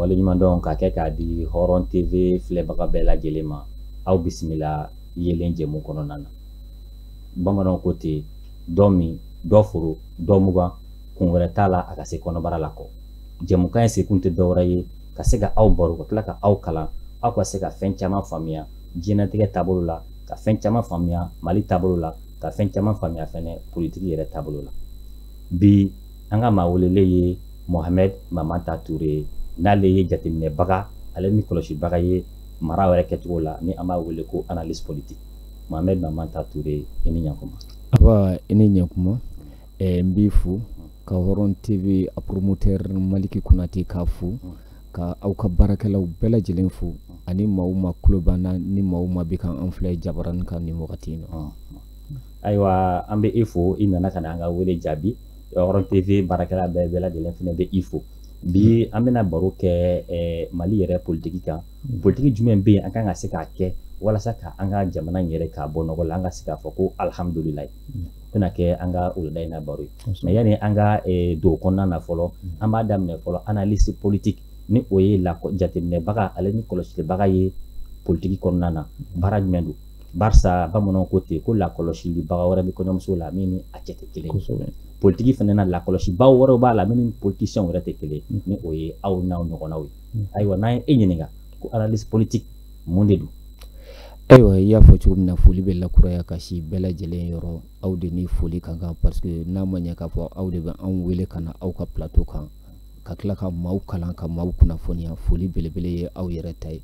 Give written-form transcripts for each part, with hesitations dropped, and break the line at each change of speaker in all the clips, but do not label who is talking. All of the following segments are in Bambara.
wale ɲuman dɔn ka kɛ k'a di Hɔrɔn TV filɛbaga bɛɛ lajɛlen ma. Aw bisimila yelen jɛmu kɔnɔna na. Bamananw ko ten, dɔ min, dɔ foro, dɔ mugan, kun wɛrɛ t'a la a ka se kɔnɔbara la kɔ. Jɛmukan in sekun tɛ dɔwɛrɛ ye ka se ka aw baro, ka tila ka aw kalan, aw ka se ka fɛn caman faamuya diɲɛlatigɛ taabolo la, ka fɛn caman faamuya Mali taabolo la, ka fɛn caman faamuya fɛnɛ politiki yɛrɛ taabolo la. Bi an ka maa welele ye Mohamed Mamanta Ture, n'ale ye jateminɛbaga, ale ni kɔlɔsibaga ye mara wɛrɛ kɛcogo la, ni an b'a wele ko analyse politique. Mohamed Mamanta Ture, i ni ɲankuma.
Aba i ni ɲankuma, n b'i fo ka Hɔrɔn TV a promoteur Maliki Konate k'a fo, ka aw ka baarakɛlaw bɛɛ lajɛlen fo, ani maa ma tulo banna ni maa ma bɛ kan an filɛ Jabaranin kan nin wagati in na.
Ayiwa an bɛ i fo, i nana ka na an ka wele jaabi. Hɔrɔn TV baarakɛla bɛɛ lajɛlen fana bɛ i fo. Bi an bɛna baro kɛ Mali yɛrɛ politiki kan. Politiki jumɛn bɛ yen an kan ka se k'a kɛ walasa ka an ka jamana in yɛrɛ k'a bɔ nɔgɔ la, an ka se k'a fɔ ko alhamdulilayi. Bɛna kɛ an ka wulada in na baro ye. Mais yani an ka don kɔnɔna na fɔlɔ, an b'a daminɛ fɔlɔ analyse politique, ni o ye jateminɛbaga ale ni kɔlɔsibaga ye politiki kɔnɔna na, baara jumɛn don? Barisa bamananw ko ten ko lakɔlɔsilibaga wɛrɛ bɛ kɔɲɔmuso la min ni a cɛ tɛ kelen ye. Politiki fana na lakɔlɔsibaga wɛrɛw b'a la min ni politisiyɛnw wɛrɛ tɛ kelen ye, ni o ye aw n'aw ɲɔgɔnnaw ye. Ayiwa n'an ye e ɲininka ko analyse politique mun de don?
Ayiwa i y'a fɔ cogo min na, foli bɛ lakuraya ka si bɛɛ lajɛlen yɔrɔ, aw de ni foli ka kan parce que n'a ma ɲɛ k'a fɔ aw de bɛ anw wele ka na aw ka plateau kan ka tila ka maaw kalan ka maaw kunnafoniya, foli belebele ye aw yɛrɛ ta ye.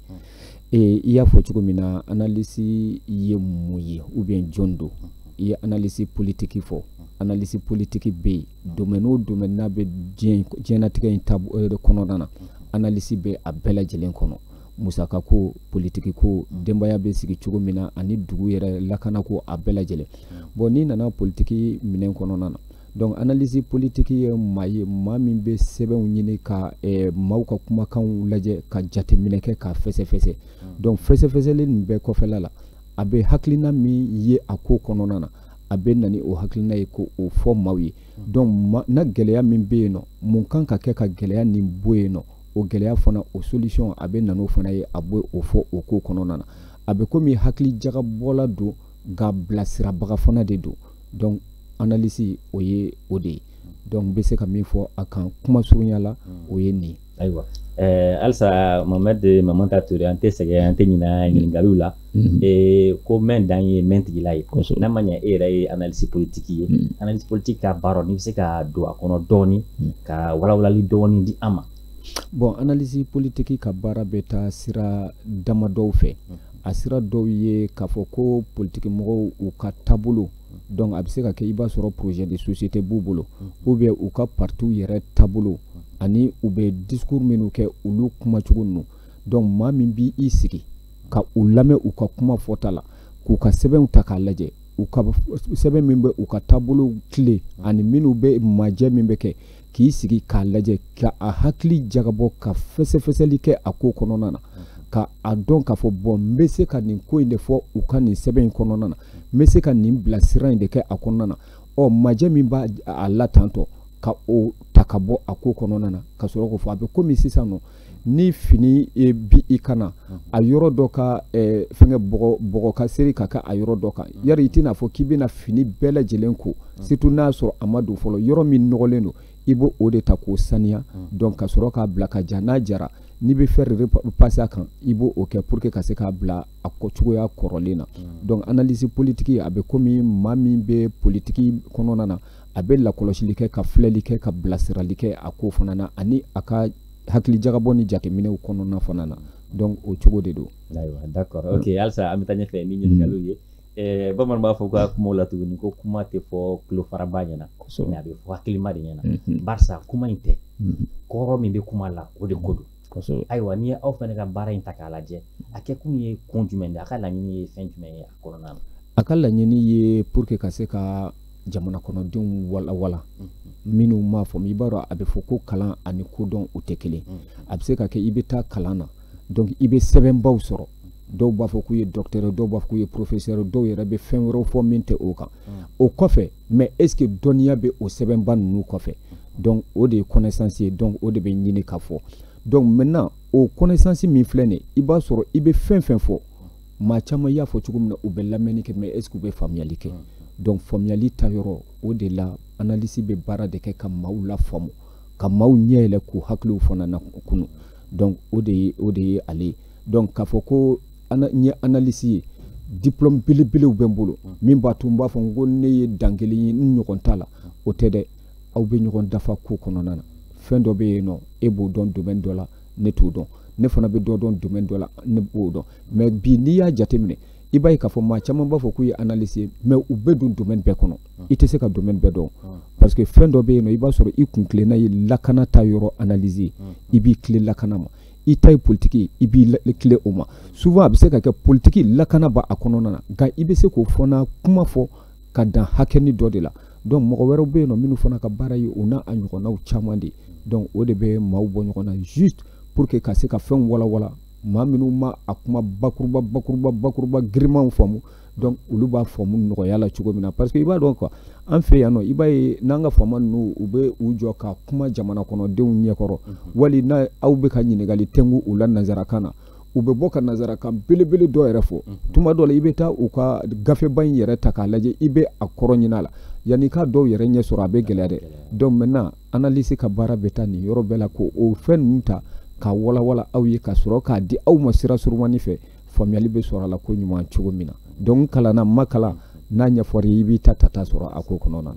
I y'a fɔ cogo min na, analyse ye mun ye ou bien jɔn don? I ye analyse politique fɔ, analyse politique bɛ yen, domaine o domaine n'a bɛ diɲɛlatigɛ in kɔnɔna na, analyse bɛ a bɛɛ lajɛlen kɔnɔ. Musaka ko, politiki ko, denbaya bɛ sigi cogo min na, ani dugu yɛrɛ lakana ko a bɛɛ lajɛlen. Bon n'i nana politiki minɛn kɔnɔna na, donc analyse politique ye maa ye maa min bɛ sɛbɛnw ɲini ka maaw ka kumakanw lajɛ, ka jateminɛ kɛ ka fɛsɛfɛsɛ. Donc fɛsɛfɛsɛli nin bɛɛ kɔfɛla la, a bɛ hakilina min ye a ko kɔnɔna na, a bɛ na ni o hakilina ye ko o fɔ maaw ye. Donc na gɛlɛya min bɛ yen nɔ, mun kan ka kɛ ka gɛlɛya nin bɔ yen nɔ, o gɛlɛya fana o solution a bɛ na n'o fana ye, a bɛ o fɔ o ko kɔnɔna na. A bɛ komi hakili jagabɔla don nka bilasirabaga fana de don. Donc analyse o ye o de ye. Donc n bɛ se ka min fɔ a kan kuma surunya la, o ye nin ye.
Ayiwa halisa Mohamed Mamanta Ture, an tɛ sɛgɛn an tɛ ɲinɛ ɲininkaliw la, ko mɛn dan ye mɛn tigila ye. N'a ma ɲɛ e yɛrɛ ye analyse politique ye, analyse politique ka baara n'i bɛ se ka don a kɔnɔ dɔɔni ka walawalali dɔɔni di an ma.
Bon analyse politique ka baara bɛ taa sira damadɔw fɛ. A sira dɔw ye k'a fɔ ko politiki mɔgɔw u ka taabolo, donc a bɛ se ka kɛ i b'a sɔrɔ projet de société b'u bolo, ou bien u ka parti yɛrɛ taabolo, ani u bɛ discours minnu kɛ olu kumacogo ninnu. Donc maa min b'i sigi ka u lamɛn u ka kuma fɔta la, k'u ka sɛbɛnw ta k'a lajɛ, u ka sɛbɛn min bɛ u ka taabolo tile ani minnu bɛ majɛ min bɛ kɛ, k'i sigi k'a lajɛ, ka a hakili jagabɔ, ka fɛsɛfɛsɛli kɛ a ko kɔnɔna na, ka a dɔn k'a fɔ bon n bɛ se ka nin ko in de fɔ u ka nin sɛbɛn in kɔnɔna na, n bɛ se ka nin bilasira in de kɛ a kɔnɔna na. Majɛ min b'a la tantɔ, ka o ta ka bɔ a ko kɔnɔna na, ka sɔrɔ k'o fɔ a bɛ komi sisan nɔ, ni fini bi i kana a yɔrɔ dɔ ka fɛngɛ bɔgɔ ka seri ka kɛ a yɔrɔ dɔ kan, yari i tɛna fɔ k'i bɛna fini bɛɛ lajɛlen ko, surtout n'a sɔrɔ a ma don fɔlɔ, yɔrɔ min nɔgɔlen don, i b'o o de ta k'o saniya, donc ka sɔrɔ k'a bila ka ja, n'a jara n'i bɛ faire repasser a kan, i b'o kɛ pour que ka se k'a bila a cogoya kɔrɔlen na. Donc analyse politique a bɛ komi maa min bɛ politiki kɔnɔna na, a bɛ lakɔlɔsili kɛ, ka filɛli kɛ, ka bilasirali kɛ a ko fana na, ani a ka hakili jagabɔ ni jateminɛw kɔnɔna fana na. Donc o cogo de don.
Ayiwa d'accord, ok, halisa an bɛ taa ɲɛfɛ ni ɲininkaliw ye. Bamananw b'a fɔ ka kumaw la tuguni ko kuma tɛ fɔ tulo faraba ɲɛna, mais a bɛ fɔ hakilima de ɲɛna. Barisa kuma in tɛ, kɔrɔ min bɛ kuma la o de ko don. Ayiwa n'i ye aw fana ka baara in ta k'a lajɛ, a kɛ kun ye kun jumɛn de, a ka laɲini ye fɛn jumɛn ye a kɔnɔna na?
A ka laɲini ye pour que ka se ka jamana kɔnɔdenw walawala, minnu m'a fɔ, i b'a dɔn a bɛ fɔ ko kalan ani kodɔn o tɛ kelen. A bɛ se ka kɛ i bɛ taa kalan na, donc i bɛ sɛbɛnbaw sɔrɔ, dɔw b'a fɔ k'u ye docteur, dɔw b'a fɔ k'u ye professeur, dɔw yɛrɛ bɛ fɛn wɛrɛw fɔ min tɛ o kan. O kɔfɛ, mais est ce que dɔnniya bɛ o sɛbɛnba ninnu kɔfɛ? Donc o de ye connaissance ye, donc o de bɛ ɲini ka fɔ. donc maintenant o connaissance min filɛ nin i b'a sɔrɔ i bɛ fɛn fɛn fɔ maa caman y'a fɔ cogo min na u bɛ lamɛnni kɛ mais est ce que u bɛ faamuyali kɛ donc faamuyali ta yɔrɔ o de la analyse bɛ baara de kɛ ka maaw la faamu ka maaw ɲɛ yɛlɛ k'u hakiliw fana na kunu donc o de ye ale donc k'a fɔ ko n ye analyse ye diplôme belebelew bɛ n bolo min b'a to n b'a fɔ ko ne ye dankelen ye n ɲɔgɔn t'a la o tɛ dɛ aw bɛ ɲɔgɔn dafa ko kɔnɔna na fɛn dɔ bɛ yen nɔ e b'o dɔn domaine dɔ la ne t'o dɔn ne fana bɛ dɔ dɔn domaine dɔ la ne b'o dɔn mais bi n'i y'a jateminɛ i b'a ye k'a fɔ maa caman b'a fɔ k'u ye analyse ye mais u bɛɛ don domaine bɛɛ kɔnɔ i tɛ se ka domaine bɛɛ dɔn parce que fɛn dɔ bɛ yen nɔ i b'a sɔrɔ i kun tilenna ye lakana ta yɔrɔ analyse ye i b'i tile lakana ma i ta ye politique i b'i tile o ma souvent a bɛ se ka kɛ politique lakana b'a kɔnɔna na nka i bɛ se k'o fana kuma fɔ ka dan hakɛni dɔ de la donc mɔgɔ wɛrɛw bɛ yen nɔ minnu fana ka baara ye o n'a a ɲɔgɔnnaw caman de donc o de bɛ maaw bɔ ɲɔgɔn na juste pour que ka se ka fɛn walawala maa minnu ma a kuma bakuruba girimanw faamu donc olu b'a faamu nɔgɔya la cogo min na parce que i b'a dɔn quoi an fɛ yan nɔ i b'a ye n'an ka faama ninnu u bɛ u jɔ ka kuma jamana kɔnɔdenw ɲɛkɔrɔ wali n'a aw bɛ ka ɲininkali tɛngu u la nanzarakan na u bɛ bɔ ka nanzarakan belebele dɔ yɛrɛ fɔ tuma dɔ la i bɛ taa u ka gafeba in yɛrɛ ta k'a lajɛ i bɛ a kɔrɔ ɲini a la yanni k'a dɔw yɛrɛ ɲɛ sɔrɔ a bɛ gɛlɛya dɛ donc maintenant analyse ka baara bɛ taa nin yɔrɔ bɛɛ la ko o fɛn ninnu ta ka walawala aw ye ka sɔrɔ k'a di aw ma sira surumani fɛ faamuyali bɛ sɔrɔ a la ko ɲuman cogo min na donc kalanna ma kalan n'a ɲɛfɔra i b'i ta sɔrɔ a ko kɔnɔna na.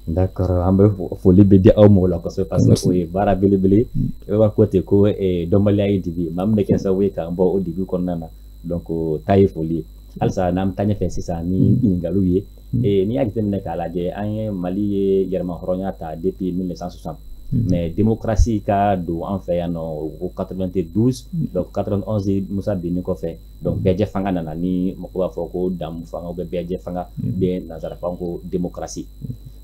D'accord, an bɛ foli bɛ di aw ma o la kosɛbɛ parce que o ye baara belebele i b'a fɔ ten ko dɔnbaliya ye dibi maa min bɛ kɛ sababu ye k'an bɔ o dibi kɔnɔna na donc ta ye foli ye halisa n'an bɛ taa ɲɛfɛ sisan ni ɲininkaliw ye n'i y'a jateminɛ k'a lajɛ an ye Mali ye yɛrɛma hɔrɔnya ta depuis 1960 mais démocratie ka don an fɛ yan nɔ o 92 donc 91 Musa binni kɔfɛ donc bɛɛjɛ fanga nana ni mɔgɔw b'a fɔ ko damu fanga ou bien bɛɛjɛ fanga bɛ nanzarakan ko démocratie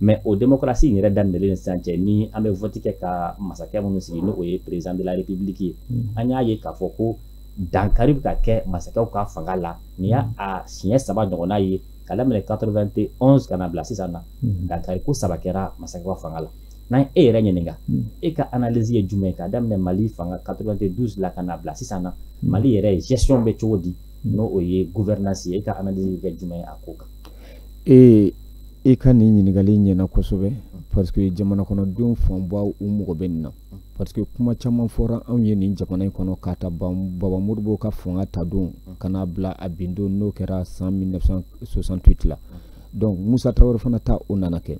mais o démocratie in yɛrɛ daminɛlen sisan cɛ ni an bɛ vote kɛ ka masakɛ minnu sigi n'o ye président de la république ye an y'a ye k'a fɔ ko dankari bɛ ka kɛ masakɛw ka fanga la nin y'a siɲɛ 3 ɲɔgɔnna ye ka daminɛ 91 ka na bila sisan na dankari ko 3 kɛra masakɛw ka fanga la n'an e yɛrɛ ɲininka e ka analyse ye jumɛn k'a daminɛ Mali fanga 92 la ka na bila sisan na Mali yɛrɛ gestion bɛ cogo di n'o o ye gouvernance ye e ka analyse kɛ jumɛn a ko kan.
E ka nin ɲininkali ɲɛna kosɛbɛ parce que jamana kɔnɔdenw fanba u mɔgɔ bɛ nin na parce que kuma caman fɔra anw ye nin jamana in kɔnɔ k'a ta Baba Modibo ka fanga ta don ka n'a bila a bin don n'o kɛra san 1968 la donc Musa Tarawele fana ta o nana kɛ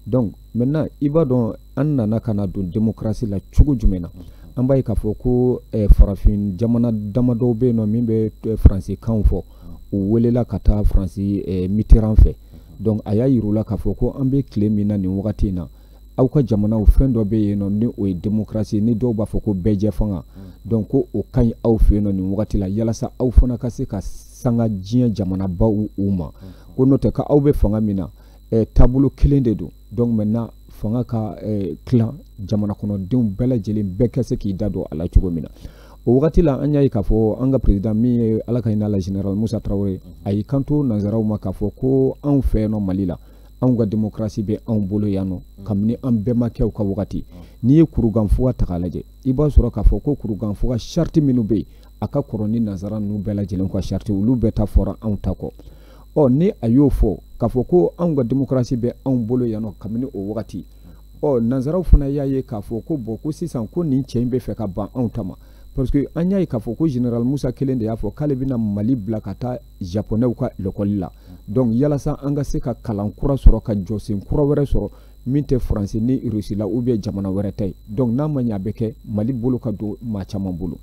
donc maintenant i b'a dɔn an nana ka na don démocratie la cogo jumɛn na an b'a ye k'a fɔ ko farafin jamana damadɔw bɛ yen nɔ min bɛ faransi kanw fɔ u welela ka taa faransi Mitterrand fɛ donc a y'a yir'u la k'a fɔ ko an bɛ tile min na nin wagati in na aw ka jamanaw fɛn dɔ bɛ yen nɔ ni o ye démocratie ni dɔw b'a fɔ ko bɛɛjɛ fanga donc ko o ka ɲi aw fɛ yen nɔ nin wagati la yalasa aw fana ka se ka sanga diɲɛ jamanabaw u ma ko n'o tɛ ko aw bɛ fanga min na taabolo kelen de don donc maintenant fanga ka tilan jamana kɔnɔdenw bɛɛ lajɛlen bɛɛ ka se k'i da don a la cogo min na o wagati la an y'a ye k'a fɔ an ka président min ye ala ka hinɛ la général Musa Tarawele a y'i kanto nanzaraw ma k'a fɔ ko anw fɛ yan nɔ Mali la anw ka démocratie bɛ anw bolo yan nɔ kabini an bɛnbakɛw ka wagati n'i ye kurukanfuga ta k'a lajɛ i b'a sɔrɔ k'a fɔ ko kurukanfuga charte minnu bɛ yen a ka kɔrɔ ni nanzara ninnu bɛɛ lajɛlen ka charte olu bɛɛ ta fɔra anw ta kɔ ni a y'o fɔ k'a fɔ ko anw ka démocratie bɛ anw bolo yan nɔ kabini o wagati nanzaraw fana y'a ye k'a fɔ ko bon ko sisan ko nin cɛ in bɛ fɛ ka ban anw ta ma parce que an y'a ye k'a fɔ ko général Musa kelen de y'a fɔ k'ale bɛna Mali bila ka taa japonɛw ka l'école la donc yalasa an ka se ka kalan kura sɔrɔ ka jɔsen kura wɛrɛ sɔrɔ min tɛ faransi ni Russie la ou bien jamana wɛrɛ tɛ donc n'a ma ɲɛ a bɛ kɛ Mali bolo ka don maa caman bolo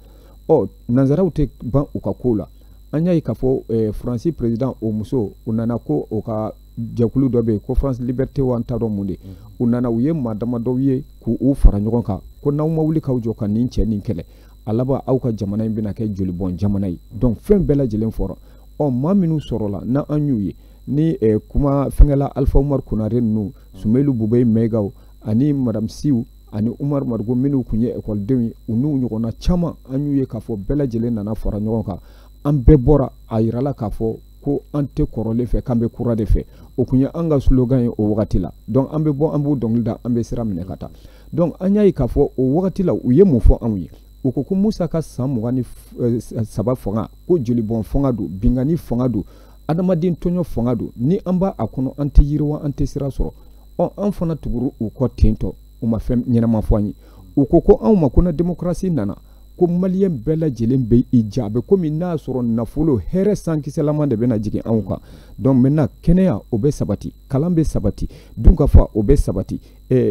nanzaraw tɛ ban u ka ko la an y'a ye k'a fɔ faransi président o muso u nana ko o ka jɛkulu dɔ bɛ yen ko France Liberté wa an t'a dɔn mun de u nana u ye maa damadɔw ye k'u fara ɲɔgɔn kan ko n'aw ma wuli k'aw jɔ ka nin cɛ nin kɛlɛ a laban aw ka jamana in bɛna kɛ jolibɔn jamana ye donc fɛn bɛɛ lajɛlen fɔra maa minnu sɔrɔla na an y'u ye ni kuma fɛnkɛla Alpha Umar Konare ninnu Sumailu Bubey Maigaw ani Madame Siw ani Umar Margo minnu tun ye ekɔlidenw ye u n'u ɲɔgɔnna caman an y'u ye k'a fɔ bɛɛ lajɛlen nana fara ɲɔgɔn kan an bɛɛ bɔra a yirala k'a fɔ ko an tɛ kɔrɔlen fɛ k'an bɛ kura de fɛ o kun ye an ka slogan ye o wagati la donc an bɛ bɔ an b'u dɔnkili da an bɛ sira minɛ ka taa donc an y'a ye k'a fɔ o wagati la u ye mun fɔ anw ye u ko Musa ka san 23 fanga ko joli bɔn fanga do bingani fanga do adamaden tɔɲɔ fanga do ni an b'a a kɔnɔ an tɛ yiriwa an tɛ sira sɔrɔ an fana tuguru u kɔ tentɔ u ma fɛn ɲɛnama fɔ an ye u ko anw ma ko na démocratie nana ko maliyɛn bɛɛ lajɛlen bɛ i ja a bɛ komi n'a sɔrɔ nafolo hɛrɛ sankisɛlama de bɛna jigin anw kan donc maintenant kɛnɛya o bɛ sabati kalan bɛ sabati dunkafa o bɛ sabati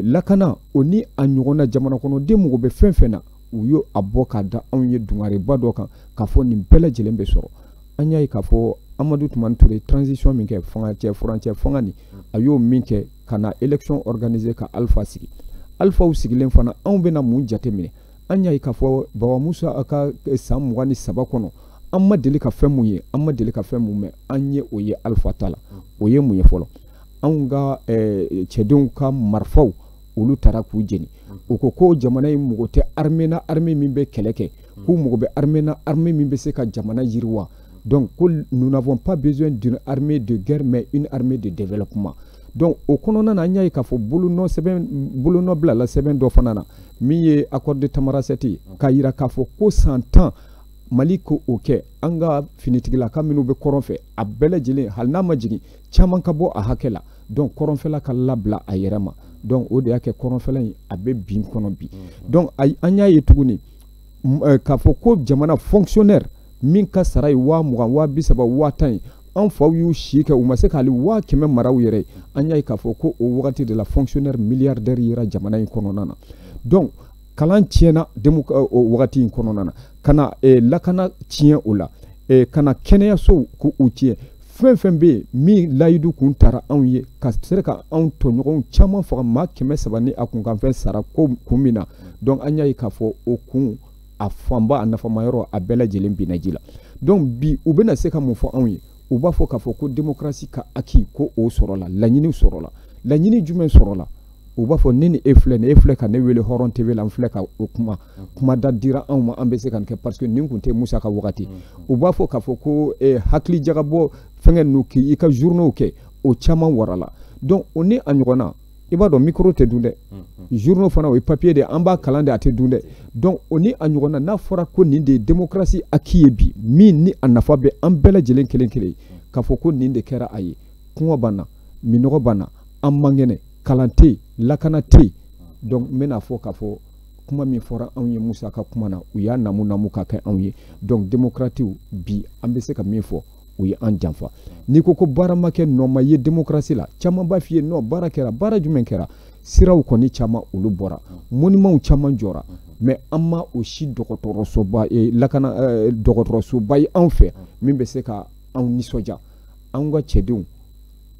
lakana o ni a ɲɔgɔnna jamana kɔnɔden mɔgɔ bɛ fɛn fɛn na u y'o a bɔ k'a da anw ye dungariba dɔ kan k'a fɔ nin bɛɛ lajɛlen bɛ sɔrɔ an y'a ye k'a fɔ Amadou Toumani Touré transition min kɛ furancɛ fanga ni a y'o min kɛ ka na élection organiser ka Alpha sigi Alphaw sigilen fana anw bɛna mun jate minɛ an y'a ye k'a fɔ Baba Musa a ka san 23 kɔnɔ an ma deli ka fɛn mun ye an ma deli ka fɛn mun mɛn an ye o ye Alpha ta la o ye mun ye fɔlɔ anw ka cɛdenw ka marifaw olu taara k'u jeni u ko jamana in mɔgɔ tɛ armée min bɛ kɛlɛ kɛ k'u mɔgɔ bɛ armée min bɛ se ka jamana yiriwa donc nous n'avons pas besoin d'une armée de guerre mais une armée de développement donc o kɔnɔna na an y'a ye k'a fɔ bolonɔ bilala sɛbɛn dɔ fana na min ye accord de Tamarasɛti k'a yira k'a fɔ ko san 10 Mali ko o kɛ an ka finitigilaka minnu bɛ kɔrɔn fɛ a bɛɛ lajɛlen hali n'a ma jigin caman ka bɔ a hakɛ la donc kɔrɔnfɛla ka labila a yɛrɛ ma donc o de y'a kɛ kɔrɔnfɛla in a bɛ bin kɔnɔ bi donc an y'a ye tuguni k'a fɔ ko jamana fonctionnaire min ka sara ye 20,000 30,000 10,000 an faw y'u si kɛ u ma se k'ale 100,000 mara u yɛrɛ an y'a ye k'a fɔ ko o wagati de la fonctionnaire milliardaire yera jamana in kɔnɔna na donc kalan tiɲɛna o wagati in kɔnɔna na ka na lakana tiɲɛ o la ka na kɛnɛyasow ko u tiɲɛ fɛn fɛn bɛ yen min layidu kun taara anw ye ka sera ka anw tɔɲɔgɔnw caman faga maa 300 ni a kunkanfɛn sara ko kun min na donc an y'a ye k'a fɔ o kun a fanba a nafamayɔrɔ a bɛɛ lajɛlen binna ji la donc bi u bɛna se ka mun fɔ anw ye u b'a fɔ k'a fɔ ko démocratie ka acquis ko o sɔrɔla laɲiniw sɔrɔla laɲini jumɛn sɔrɔla u b'a fɔ ne ni e filɛ ka ne wele Hɔrɔn TV la n filɛ ka o kuma da dira anw ma an bɛ se ka nin kɛ parce que nin kun tɛ Musa ka wagati u b'a fɔ k'a fɔ ko hakili jagabɔ fɛngɛ ninnu k'i ka journaux kɛ o caman warala donc o ni a ɲɔgɔnna i b'a dɔn micro tɛ dun dɛ journaux fana o ye papier de an b'a kalan de a tɛ dun dɛ donc o ni a ɲɔgɔnna n'a fɔra ko nin de ye démocratie acquis ye bi min ni a nafa bɛ an bɛɛ lajɛlen kelen kelen k'a fɔ ko nin de kɛra a ye kɔngɔ b'an na minɔgɔ b'an na an man kɛnɛ kalan tɛ yen lakana tɛ yen donc n bɛna fɔ k'a fɔ kuma min fɔra anw ye Musa ka kuma na u y'a namu ka kɛ anw ye donc démocratie bi an bɛ se ka min fɔ u ye an janfa n'i ko baara ma kɛ nɔ ma ye démocratie la caman b'a f'i ye non baara kɛra baara jumɛn kɛra siraw kɔni caman olu bɔra monumentw caman jɔra mais an ma o si dɔgɔtɔrɔsoba dɔgɔtɔrɔsoba ye anw fɛ min bɛ se ka anw nisɔndiya anw ka cɛdenw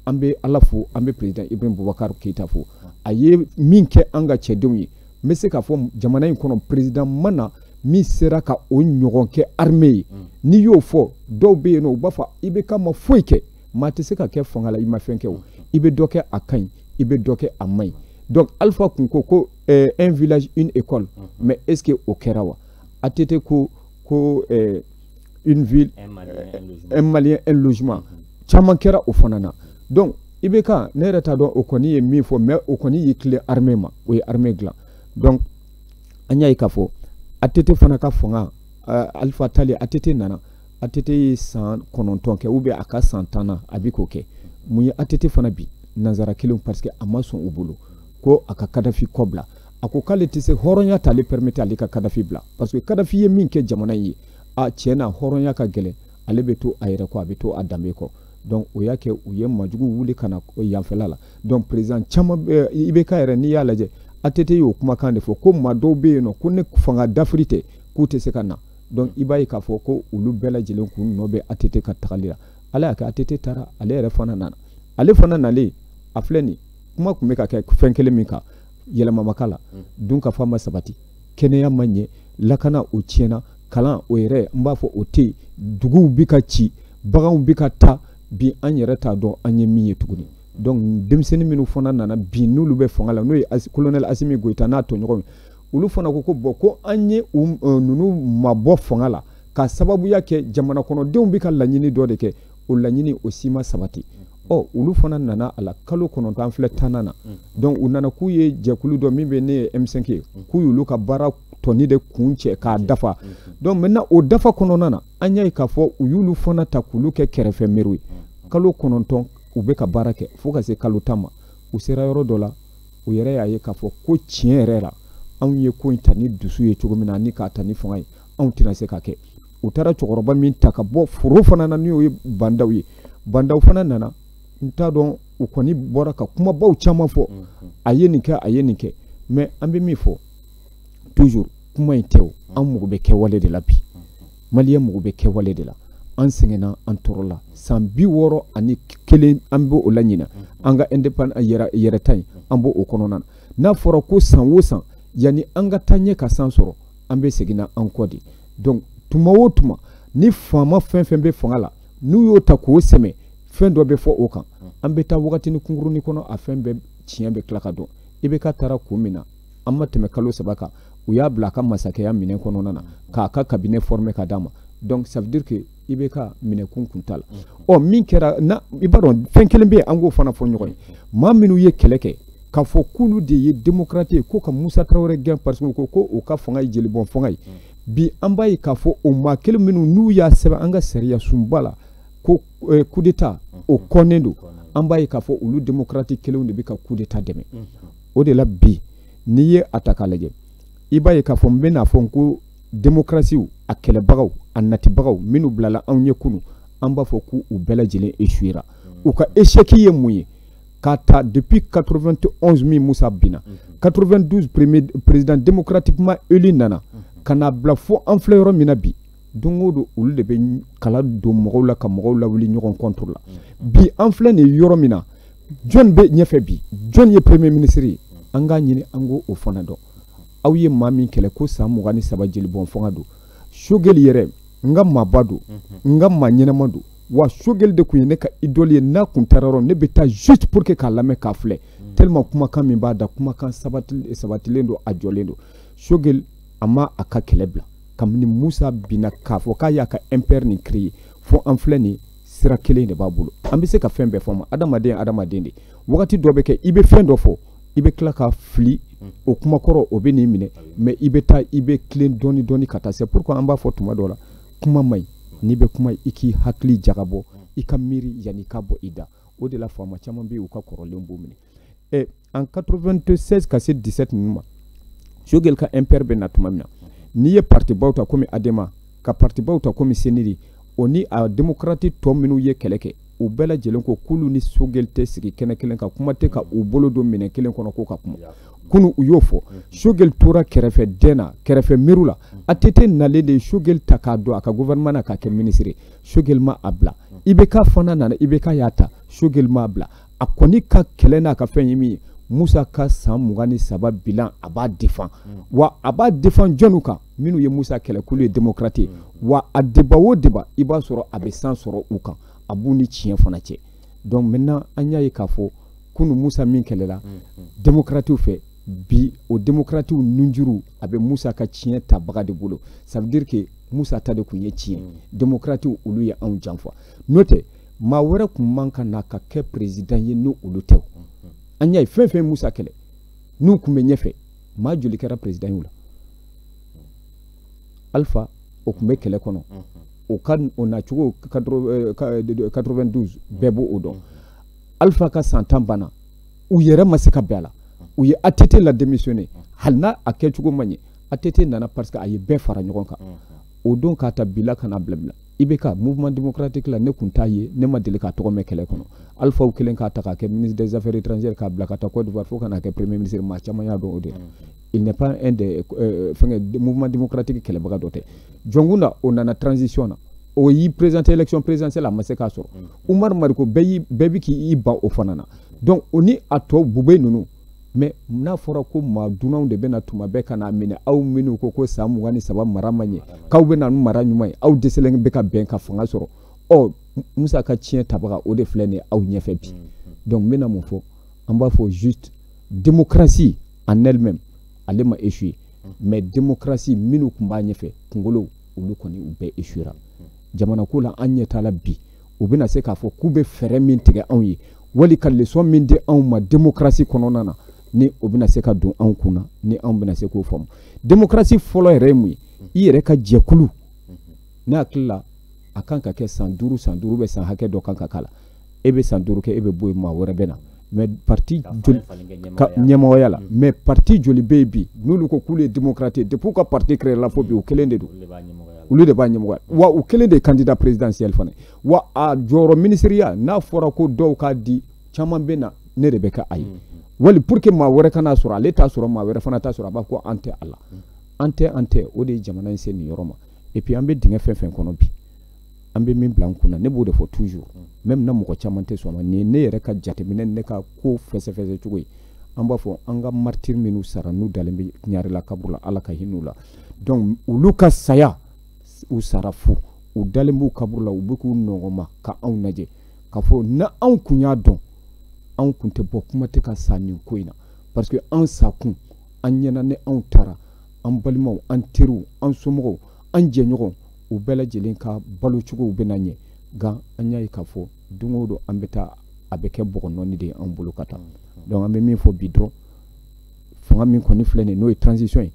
an bɛ Ala fo an bɛ président Ibrahim Boubacar Keïta fo a ye min kɛ an ka cɛdenw ye n bɛ se k'a fɔ jamana in kɔnɔ président mana min sera ka o ɲɔgɔn kɛ armée ye n'i y'o fɔ dɔw bɛ yen nɔ u b'a fɔ i bɛ ka ma foyi kɛ maa tɛ se ka kɛ fanga la i ma fɛn kɛ o i bɛ dɔ kɛ a ka ɲi i bɛ dɔ kɛ a man ɲi donc Alpha kun ko un village une école mais est-ce que o kɛra wa ATT ko une ville un malien un logement caman kɛra o fana na donc i bɛ ka ne yɛrɛ t'a dɔn o kɔni ye min fɔ mais o kɔni y'i tilen armée ma o ye armée dilan donc an y'a ye k'a fɔ ATT fana ka fanga Alpha Tali ATT nana ATT ye san 9 kɛ ou bien a ka san 10 na a bɛ k'o kɛ mun ye ATT fana bi nanzara kelen parce que a ma sɔn u bolo ko a ka Kadafi kɔ bila a ko k'ale tɛ se hɔrɔnya t'ale permettre ale ka Kadafi bila parce que Kadafi ye min kɛ jamana in ye a tiɲɛ na hɔrɔnya ka gɛlɛn ale bɛ to a yɛrɛ kɔ a bɛ to a danbe kɔ donc o y'a kɛ u ye majugu wuli ka na yanfɛla la donc président caman i bɛ ka yɛrɛ n'i y'a lajɛ ATT y'o kumakan de fɔ ko maa dɔw bɛ yen nɔ ko ne fanga dafiri tɛ k'u tɛ se ka na donc i b'a ye k'a fɔ ko olu bɛɛ lajɛlen kun nɔ bɛ ATT ka tagali la ala y'a kɛ ATT taara ale yɛrɛ fana nana ale fana nalen a filɛ nin kuma tun bɛ ka kɛ fɛn kelen min kan yɛlɛma ma k'a la dunkafa ma sabati kɛnɛya ma ɲɛ lakana o tiɲɛna kalan o yɛrɛ n b'a fɔ o tɛ yen duguw bɛ ka ci baganw bɛ ka taa bi an yɛrɛ t'a dɔn an ye min ye tuguni donc denmisɛnnin minnu fana nana bi n'olu bɛ fanga la n'o ye colonel Asimi Goïta n'a tɔɲɔgɔnw olu fana ko bon ko an ye ninnu mabɔ fanga la ka sababuya kɛ jamana kɔnɔdenw bɛ ka laɲini dɔ de kɛ o laɲini o si ma sabati olu fana nana a la kalo 9 filɛ 10 na donc u nana k'u ye jɛkulu dɔ min bɛ ne ye M5 ye k'u y'olu ka baara tɔ tɔni de kun cɛ k'a dafa donc maintenant o dafa kɔnɔna na an y'a ye k'a fɔ u y'olu fana ta k'olu kɛ kɛrɛfɛ mɛruw ye kalo 9 u bɛ ka baara kɛ fo ka se kalo 10 ma u sera yɔrɔ dɔ la u yɛrɛ y'a ye k'a fɔ ko tiɲɛ yɛrɛ la anw ye ko in ta ni dusu ye cogo min na ani k'a ta ni fanga ye anw tɛna se ka kɛ u taara cɛkɔrɔba min ta ka bɔ foro fana na n'o ye bandaw ye bandaw fana nana n t'a dɔn u kɔni bɔra ka kumabaw caman fɔ a ye nin kɛ mais an bɛ min fɔ toujours kuma in tɛ o an mago bɛ kɛwale de la bi maliyɛn mago bɛ kɛwale de la an sɛgɛnna an tɔɔrɔla san 61 an bɛ o la ɲina an ka indépendance yɛrɛ ta in an b'o kɔnɔna na n'a fɔra ko san o san yani an ka taa ɲɛ ka san sɔrɔ an bɛ seginna an kɔ de donc tuma o tuma ni faama fɛn fɛn bɛ fanga la n'u y'o ta k'o sɛmɛ fɛn dɔ bɛ fɔ o kan an bɛ taa wagatini kunkurunin kɔnɔ a fɛn bɛɛ tiɲɛ bɛ tila ka dɔn IBK taara kun min na an ma tɛmɛ kalo 3 kan u y'a bila a ka masakɛya minɛn kɔnɔna na k'a ka cabinet former ka d'a ma donc ça veut dire que IBK minɛkun kun t'a la min kɛra na i b'a dɔn fɛn kelen bɛ yen an k'o fana fɔ ɲɔgɔn ye maa minnu ye kɛlɛ kɛ k'a fɔ k'olu de ye démocrate ye ko ka Musa Traoré gɛn parce que ko o ka fanga ye jelibɔn fanga ye bi an b'a ye k'a fɔ o maa kelen minnu n'u y'a sɛbɛn an ka sariya sunba la ko coup d'état o kɔnnen don an b'a ye k'a fɔ olu démocrate kelenw de bɛ ka coup d'état dɛmɛ o de la bi n'i ye a ta k'a lajɛ i b'a ye k'a fɔ n bɛ n'a fɔ ko démocratie a kɛlɛbagaw a natibagaw minnu bilala anw ye kunu an b'a fɔ k'u bɛɛ lajɛlen échouera u ka échec ye mun ye k'a ta depuis 91 min Musa binna 92 président démocratiquement élu nana ka n'a bila fo an filɛ yɔrɔ min na bi don o don olu de bɛ kala don mɔgɔw la ka mɔgɔw lawuli ɲɔgɔn contre la bi an filɛ nin yɔrɔ min na jɔn bɛ ɲɛfɛ bi jɔn ye premier ministre ye an k'a ɲini an k'o fana dɔn aw ye maa min kɛlɛ ko san 23 jelibɔn fanga don Sogɛli yɛrɛ n ka maaba don n ka maa ɲɛnama don wa Sogɛli de tun ye ne ka idole ye n'a kun taara yɔrɔ ne bɛ taa juste pour que k'a lamɛn k'a filɛ tellement kumakan min b'a da kumakan sabatilen don a jɔlen don Sogɛli a ma a ka kɛlɛ bila kabini Musa binna k'a fɔ k'a y'a ka impère nin créer fo an filɛ nin sira kelen de b'a bolo an bɛ se ka fɛn bɛɛ fɔ ma adamaden de wagati dɔ bɛ kɛ i bɛ fɛn dɔ fɔ i bɛ tila ka fili o kumakɔrɔ o bɛ n'i minɛ mais i bɛ taa i bɛ tilen dɔɔni ka taa c'est pourquoi an b'a fɔ tuma dɔ la kuma man ɲi n'i bɛ kuma i k'i hakili jagabɔ i ka miiri yanni i ka bɔ i da o de la faama caman bɛ yen u ka kɔrɔlen b'o minɛ en 96 ka se 17 ninnu ma Sogɛli ka impère bɛ na tuma min na n'i ye parti baw ta komi Adema ka parti baw ta komi Seniri o ni a démocrate tɔ minnu ye kɛlɛ kɛ u bɛɛ lajɛlen ko k'olu ni Sogɛli tɛ sigi kɛnɛ kelen ka kuma tɛ ka u bolo don minɛn kelen kɔnɔ ko ka kuma kunu u y'o fɔ Sogɛli tora kɛrɛfɛ den na kɛrɛfɛ mairie la ATT nalen de ye Sogɛli ta k'a don a ka gouvernement na k'a kɛ ministre Sogɛli ma a bila IBK fana nana IBK y'a ta Sogɛli ma a bila a kɔni ka kɛlɛ n'a ka fɛn ye min ye Musa ka san 23 bilan a b'a défend wa a b'a défend jɔnniw kan minnu ye Musa kɛlɛ k'olu ye démocrate ye wa a débat o débat i b'a sɔrɔ a bɛ san sɔrɔ u kan a b'u ni tiɲɛ fana cɛ donc maintenant an y'a ye k'a fɔ kunu Musa min kɛlɛla démocratew fɛ bi o démocratew nunjuru a bɛ Musa ka tiɲɛ tabaga de bolo ça veut dire que Musa ta de tun ye tiɲɛ démocratew olu ye anw janfa n'o tɛ maa wɛrɛ tun man ka na ka kɛ président ye n'o olu tɛ an y'a ye fɛn fɛn Musa kɛlɛ n'u tun bɛ ɲɛfɛ maa joli kɛra président y'u la Alpha o tun bɛ kɛlɛ kɔnɔ o nacogo 92 bɛɛ b'o dɔn Alpha ka san 10 banna u yɛrɛ ma se ka bɛn a la u ye ATT la démissionné hali n'a a kɛcogo ma ɲɛ ATT nana parce que a ye bɛɛ fara ɲɔgɔn kan o don k'a ta bila ka na bila IBK mouvement démocratique la ne kun t'a ye ne ma deli k'a tɔgɔ mɛn kɛlɛ kɔnɔ Alpha u kelen k'a ta k'a kɛ ministre des affaires étrangères k'a bila ka taa Côte d'Ivoire fo ka n'a kɛ premier ministre maa caman y'a dɔn o de la il n'est pas un des mouvement démocratique kɛlɛbaga dɔ tɛ jɔnkunda o nana transition na o y'i présenté élection présidentielle a ma se k'a sɔrɔ Umaru Mariko bɛɛ bi k'i ban o fana na donc o ni a tɔ bube ninnu mais n'a fɔra ko maa dunanw de bɛna tuma bɛɛ ka n'a minɛ aw minnu ko san 23 mara ma ɲɛ k'aw bɛna mara ɲuman ye aw dɛsɛlen bɛ ka bɛn ka fanga sɔrɔ Musa ka tiɲɛ tabaga o de filɛ nin ye aw ɲɛfɛ bi donc n bɛna mun fɔ an b'a fɔ juste démocratie en elle-même ale ma échoué mais démocratie minnu tun b'a ɲɛfɛ kunkolo olu kɔni u bɛɛ échouera jamana ko la an ɲɛ t'a la bi u bɛna se k'a fɔ k'u bɛ fɛɛrɛ min tigɛ anw ye wali ka leçon min di anw ma démocratie kɔnɔna na ni o bɛna se ka don anw kunna ni anw bɛna se k'o faamu démocratie fɔlɔ yɛrɛ ye mun ye i yɛrɛ ka jɛkulu ne hakili la a kan ka kɛ san 5 bɛ san hakɛ dɔ kan ka k'a la e bɛ san 5 kɛ e bɛ bɔ yen maa wɛrɛ bɛ na mais parti joli ka ɲɛmɔgɔya la mais parti joli bɛ yen bi n'olu ko k'olu ye démocrate depuis ka parti créé la fɔ bi u kelen de don olu de b'a ɲɛmɔgɔya wa u kelen de ye candidat présidentiel fana wa a jɔyɔrɔ ministériya n'a fɔra ko dɔw k'a di caman bɛ na ne de bɛ kɛ a ye wali pour que maa wɛrɛ kana sɔrɔ ale t'a sɔrɔ maa wɛrɛ fana t'a sɔrɔ a b'a ko an tɛ a la an tɛ o de ye jamana in se nin yɔrɔ ma et puis an bɛ dingɛ fɛn fɛn kɔnɔ bi an bɛ min bila an kunna ne b'o de fɔ toujours même na mɔgɔ caman tɛ sɔn ma nin ye ne yɛrɛ ka jateminɛ ne ka ko fɛsɛfɛsɛ cogo ye an b'a fɔ an ka martyr minnu sara n'u dalen bɛ ɲarela kaburu la ala ka hinɛ u la donc olu ka saya u sara fu u dalen b'u kaburu la u bɛ k'u nɔgɔma ka anw lajɛ ka fɔ na anw kun y'a dɔn anw kun tɛ bɔ kuma tɛ ka sa nin ko in na parce que an sakun an ɲɛna ni anw taara an balimaw an teriw an somɔgɔw an jɛɲɔgɔnw u bɛɛ lajɛlen ka balo cogow bɛ na ɲɛ nka an y'a ye k'a fɔ don o don an bɛ taa a bɛ kɛ bɔgɔ nɔɔni de ye an bolo ka taa donc an bɛ min fɔ bi dɔrɔn fanga min kɔni filɛ nin n'o ye transition ye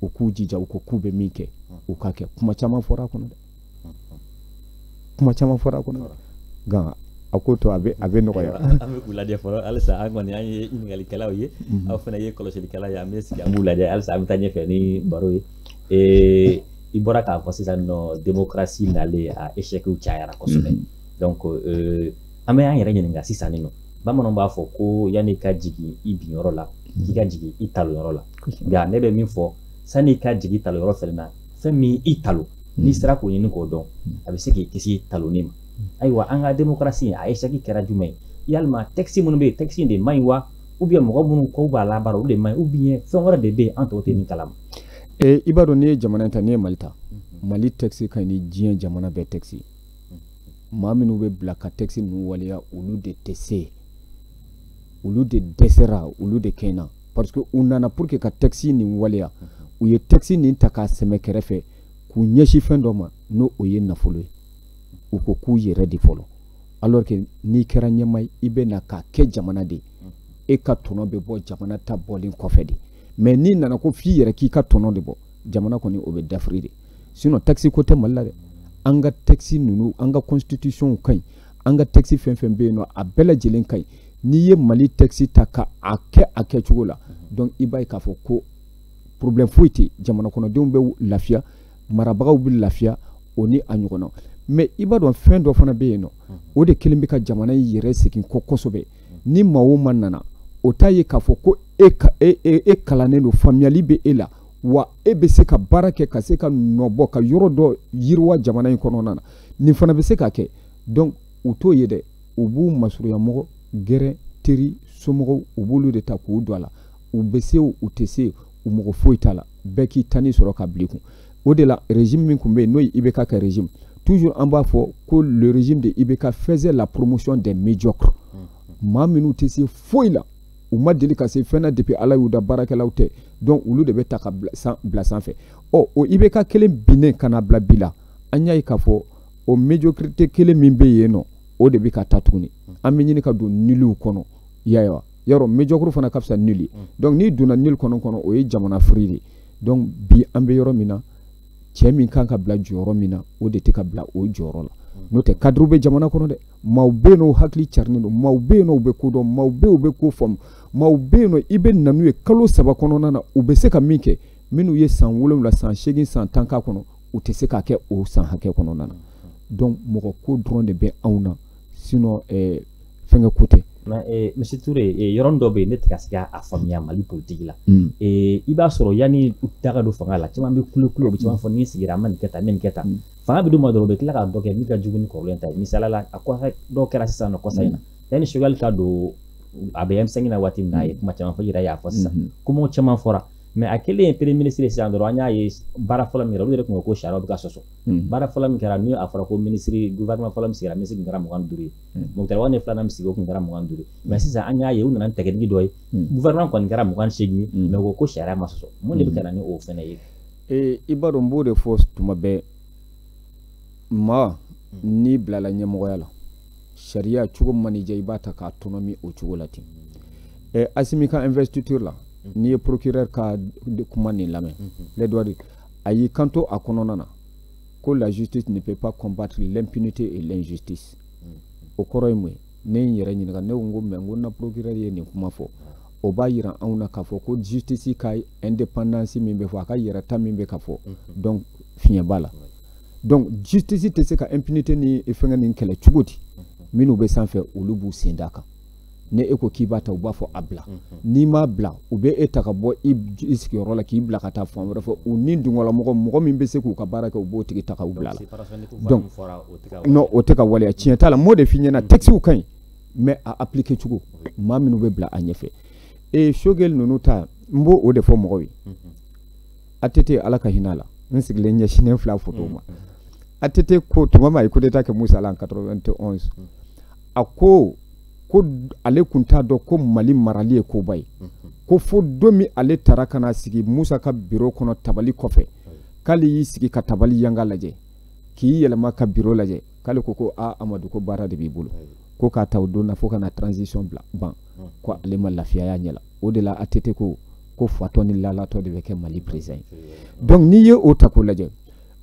u k'u jija u ko k'u bɛ min kɛ u k'a kɛ kuma caman fɔra a kɔnɔ dɛ kuma caman fɔra a kɔnɔ nka a ko to a bɛ nɔgɔya
an bɛ k'u lajɛ fɔlɔ halisa an kɔni an ye ɲininkali ye aw fana ye kɔlɔsilikɛla ye an bɛ sigi an b'u lajɛ halisa an bɛ taa ɲɛfɛ ni baro ye i bɔra k'a fɔ sisan nɔ démocratie nalen a échec cayara kosɛbɛ donc an bɛ an yɛrɛ ɲininka sisan nin nɔ bamananw b'a fɔ ko yanni ka jigin i binyɔrɔ la k'i ka jigin i talonyɔrɔ la nka ne bɛ min fɔ sanni i ka jigin talonyɔrɔ fɛnɛ na fɛn min i talo n'i sera k'o ɲini k'o dɔn a bɛ se k'i kisi talonni ma ayiwa an ka démocratie a échec kɛra jumɛn ye yalima texte minnu bɛ yen texte de man ɲi wa ou bien mɔgɔ minnu ko b'a labaara olu de man ɲi ou bien fɛn wɛrɛ de bɛ yen an tɔw tɛ min kalama
i b'a dɔn n'i ye jamana in ta n'i ye Mali ta Mali texte ka ɲi ni diɲɛ jamana bɛɛ texte maa minnu bɛ bila ka texte ninnu waleya olu de tɛ se olu de dɛsɛra olu de kɛ na parce que u nana pour que ka texte nin waleya u ye texte nin ta k'a sɛmɛ kɛrɛfɛ k'u ɲɛsin fɛn dɔ ma n'o o ye nafolo ye u ko k'u yɛrɛ de fɔlɔ alors que n'i kɛra ɲɛmaa ye i bɛ na k'a kɛ jamana de e ka tɔnɔ bɛ bɔ jamana ta bɔlen kɔfɛ de mais n'i nana ko f'i yɛrɛ k'i ka tɔnɔ de bɔ jamana kɔni o bɛ dafiri de sinon texte ko tɛ Mali la dɛ an ka texte ninnu an ka constitution ka ɲi an ka texte fɛn fɛn bɛ yen nɔ a bɛɛ lajɛlen ka ɲi n'i ye Mali texte ta ka a kɛ a kɛcogo la donc i b'a ye k'a fɔ ko problème foyi tɛ jamana kɔnɔdenw bɛ lafiya marabagaw bɛ lafiya o ni a ɲɔgɔnna mais i b'a dɔn fɛn dɔ fana bɛ yen nɔ o de kelen bɛ ka jamana in yɛrɛ segin kɔ kosɛbɛ ni maa o maa nana o t'a ye k'a fɔ ko e kalannen don faamuyali bɛ e la wa e bɛ se ka baara kɛ ka se ka nɔbɔ ka yɔrɔ dɔ yiriwa jamana in kɔnɔna na nin fana bɛ se ka kɛ donc u t'o ye dɛ u b'u masurunya mɔgɔ gɛrɛ teri somɔgɔw u b'olu de ta k'u don a la u bɛ se u tɛ se u mɔgɔ foyi t'a la bɛɛ k'i tani sɔrɔ ka bila i kun o de la régime min tun bɛ yen n'o ye IBK ka régime toujours an b'a fɔ ko le régime de IBK faisait la promotion des médiocres maa minnu tɛ se foyi la u ma deli ka se fɛn na depuis ala y'u da baarakɛlaw tɛ donc olu de bɛ ta ka bila sanfɛ o IBK kelen binnen ka na bila bi la an y'a ye k'a fɔ o médiocrité kelen min bɛ yen nɔ o de bɛ ka taa tuguni an bɛ ɲini ka don niliw kɔnɔ y'a yɔrɔ médiocre fana ka fisa nili donc n'i donna nili kɔnɔ o ye jamana firi de donc bi an bɛ yɔrɔ min na cɛ min kan ka bila jɔyɔrɔ min na o de tɛ ka bila o jɔyɔrɔ la n'o tɛ cadre bɛ jamana kɔnɔ dɛ maaw bɛ yen nɔ u hakili carinen don maaw bɛ yen nɔ u bɛ ko dɔn maaw bɛ yen u bɛ ko faamu maaw bɛ yen nɔ i bɛ na n'u ye kalo 3 kɔnɔna na u bɛ se ka min kɛ minnu ye san 7 san 8 san 10 k'a kɔnɔ u tɛ se k'a kɛ o san hakɛ kɔnɔna na donc mɔgɔ ko dɔrɔn de bɛ anw na sinon fɛnkɛ ko tɛ.
Monsieur Touré yɔrɔnin dɔ bɛ yen ne tɛ ka se k'a faamuya Mali politique la i b'a sɔrɔ yanni u da ka don fanga la caman bɛ kule kule u bɛ caman fɔ ni sigira an ma nin kɛ tan n bɛ nin kɛ tan fanga bɛ d'u ma dɔrɔn u bɛ tila ka dɔ kɛ min ka jugu ni kɔrɔlen ta ye misaliya la a kɔfɛ dɔw kɛra sisan nɔ kɔsa in na yanni Choguel ka don a bɛ M5 na waati min na a ye kuma caman fɔ yɛrɛ y'a fɔ sisan kumaw caman fɔra mais a kɛlen ye premier ministre sisan dɔrɔn an y'a ye baara fɔlɔ min kɛra olu yɛrɛ tun ko ko sariyaw bɛ ka sɔsɔ baara fɔlɔ min kɛra ni a fɔra ko gouvernement fɔlɔ min sigira ministre tun kɛra 25 ye Mukutari Wade filanan min sigi o tun kɛra 25 mais sisan an y'a ye u nana ni tɛgɛdigi dɔ ye gouvernement kɔni kɛra 28 ye mais u ko ko sariya ma sɔsɔ mun de bɛ ka na ni o fɛnɛ ye.
I b'a dɔn n b'o de fɔ tuma bɛɛ maa n'i bilala ɲɛmɔgɔya la sariya cogo min man'i diya i b'a ta k'a tɔnɔmi o cogo la ten Assimi ka investiture la ni ye procureur ka kuma nin lamɛn les doigts de ayi kanto a kɔnɔna na ko la justice ne peut pas combattre l'impunité et l'injustice o kɔrɔ ye mun ye ne n yɛrɛ ɲininka ne ko n ko mais n ko na procureur ye nin kuma fɔ o b'a yira anw na k'a fɔ ko justice ka indépendance min bɛ fɔ a ka yɛrɛta min bɛ ka fɔ donc fiɲɛ b'a la donc justice tɛ se ka impunité ni fɛngɛ nin kɛlɛ cogo di minnu bɛ sanfɛ olu b'u sen d'a kan ne e ko k'i b'a ta u b'a fɔ a bila n'i m'a bila u bɛ e ta ka bɔ i sigiyɔrɔ la k'i bila ka taa fan wɛrɛ fɛ u ni dungɔla mɔgɔ min bɛ se k'u ka baara kɛ u b'o tigi ta ka u bila la donc non o tɛ ka waleya tiɲɛ t'a la m'o de f'i ɲɛna textew ka ɲi mais a appliquer cogo maa minnu bɛ bila a ɲɛfɛ Choguel ninnu ta n b'o o de fɔ mɔgɔw ye ATT ala ka hinɛ a la n sigilen ɲɛsinnen filɛ photo ma ATT ko tuma min a ye coup d'état kɛ Musa la en 91 a ko ale kun t'a dɔn ko Mali marali ye koba ye ko fo don min ale taara ka na sigi Musa ka bureau kɔnɔ tabali kɔfɛ k'ale y'i sigi ka tabali yanga lajɛ k'i yɛlɛma ka bureau lajɛ k'ale ko Amadu ko baara de b'i bolo ko k'a ta o don na fo ka na transition ban ko ale ma lafiya y'a ɲɛ la o de la ATT ko fatɔ ni lalatɔ de bɛ kɛ Mali président ye donc n'i ye o ta k'o lajɛ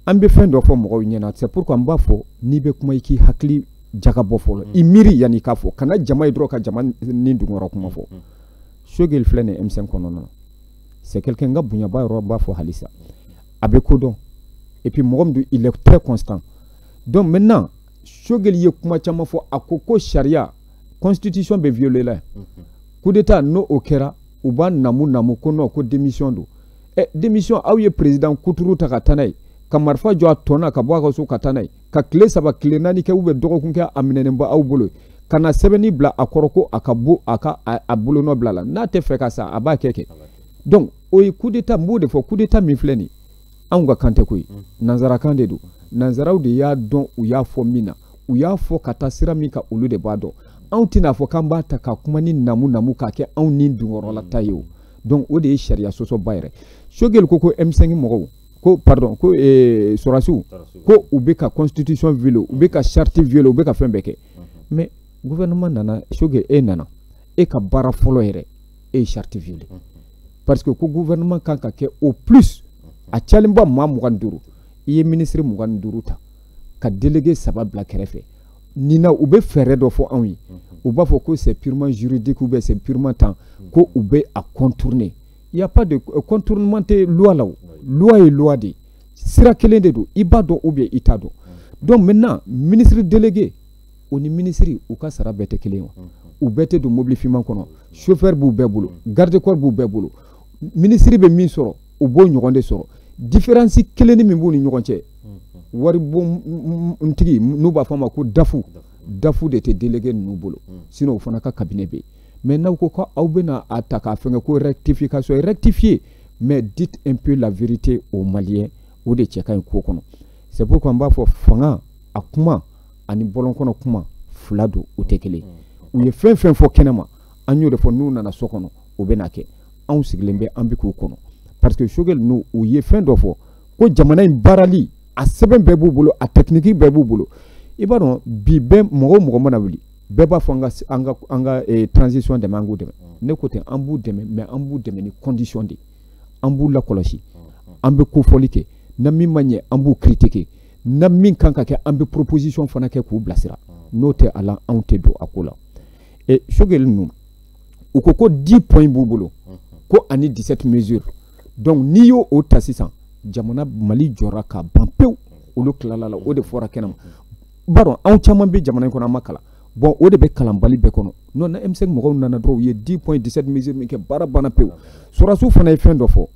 an bɛ fɛn dɔ fɔ mɔgɔw ɲɛna c'est pourquoi n b'a fɔ n'i bɛ kuma i k'i hakili jaga bɔ fɔlɔ i miiri yanni k'a fɔ kana jama ye dɔrɔn ka jama ni dungɔrɔ kuma fɔ Choguel filɛ nin M5 kɔnɔna na c'est quelqu'un n ka bonyaba yɔrɔ b'a fɔ halisa a bɛ kodɔn et puis mɔgɔ min don il est très constant donc maintenant Choguel ye kuma caman fɔ a ko sariya constitution bɛ violer la coup d'état n'o kɛra u b'a namu ko non ko démission don démission aw ye président kuturu ta ka taa n'a ye ka marifa jɔ a tɔ na ka bɔ a ka so ka taa n'a ye ka tile 3 tile 4 kɛ dɔgɔkun kɛ a minɛnen bɔ aw bolo ka na sɛbɛnni bila a kɔrɔ ko a ka bɔ a bolonɔ bila la n'a tɛ fɛ ka sa a b'a kɛ donc o ye coup d'état n b'o de fɔ coup d'état min filɛ nin anw ka kan tɛ ko ye nanzarakan de don nanzaraw de y'a dɔn u y'a fɔ min na u y'a fɔ ka taa sira min ka olu de b'a dɔn anw tɛna fɔ k'an b'a ta ka kuma ni namu k'a kɛ anw ni dungɔrɔla ta ye o donc o de ye sariya sɔsɔba yɛrɛ Choguel ko M5 mɔgɔw ko pardon ko Sorasiw ko u bɛ ka constitution violer u bɛ ka charte violer u bɛ ka fɛn bɛɛ kɛ mais gouvernement nana Choguel nana e ka baara fɔlɔ yɛrɛ e ye charte violer parce que ko gouvernement kan ka kɛ au plus a cayalenba maa 25 i ye ministre 25 ta ka délégué 3 bila kɛrɛfɛ nin na u bɛ fɛɛrɛ dɔ fɔ anw ye u b'a fɔ ko c'est purement juridique ou bien c'est purement temps ko u bɛ a contourner il y a pas de contournement tɛ loi la o loi ye loi de sira kelen de don i b'a dɔn ou bien i t'a dɔn donc maintenant ministre délégué o ni ministre u ka sara bɛɛ tɛ kelen wa u bɛɛ tɛ don mobili finman kɔnɔ chauffeur b'u bɛɛ bolo garde corps b'u bɛɛ bolo ministre bɛ min sɔrɔ u b'o ɲɔgɔn de sɔrɔ différence kelen ni min b'u ni ɲɔgɔn cɛ waribon ntigi n'u b'a fɔ a ma ko dafu de tɛ délégué ninnu bolo sinon o fana ka cabinet bɛ yen mais n'aw ko k'aw bɛna a ta k'a fɛngɛ ko rectification rectifier mais dites un peu la vérité aux Maliens o de cɛ ka ɲi ko kɔnɔ c'est pourquoi n b'a fɔ fanga a kuma ani bɔlɔnkɔnɔ kuma fila don o tɛ kelen u ye fɛn fɛn fɔ kɛnɛma an y'o de fɔ n'u nana so kɔnɔ o bɛna kɛ anw sigilen bɛ an bɛ k'u kɔnɔ parce que Choguel n'u u ye fɛn dɔ fɔ ko jamana in baarali a sɛbɛn bɛɛ b'u bolo a technique bɛɛ b'u bolo i b'a dɔn bi bɛɛ mɔgɔ mana wuli bɛɛ b'a fɔ an ka transition dɛmɛ an k'u dɛmɛ ne ko ten an b'u dɛmɛ mais an b'u dɛmɛ ni condition de an b'u lakɔlɔsi an bɛ kofɔli kɛ na min ma ɲɛ an b'u critiquer na min kan ka kɛ an bɛ proposition fana kɛ k'u bilasira n'o tɛ a la anw tɛ don a ko la Choguel ninnu u ko 10 points b'u bolo ko ani 17 mesures donc n'i y'o ta sisan jamana Mali jɔra ka ban pewu olu tilala la o de fɔra kɛnɛma b'a dɔn anw caman bɛ jamana in kɔnɔ an ma kalan bon o de bɛ kalanbali bɛɛ kɔnɔ non na M5 mɔgɔw nana dɔrɔn u ye 10 points 17 mesures min kɛ baara banna pewu Sorasiw fana ye fɛn dɔ fɔ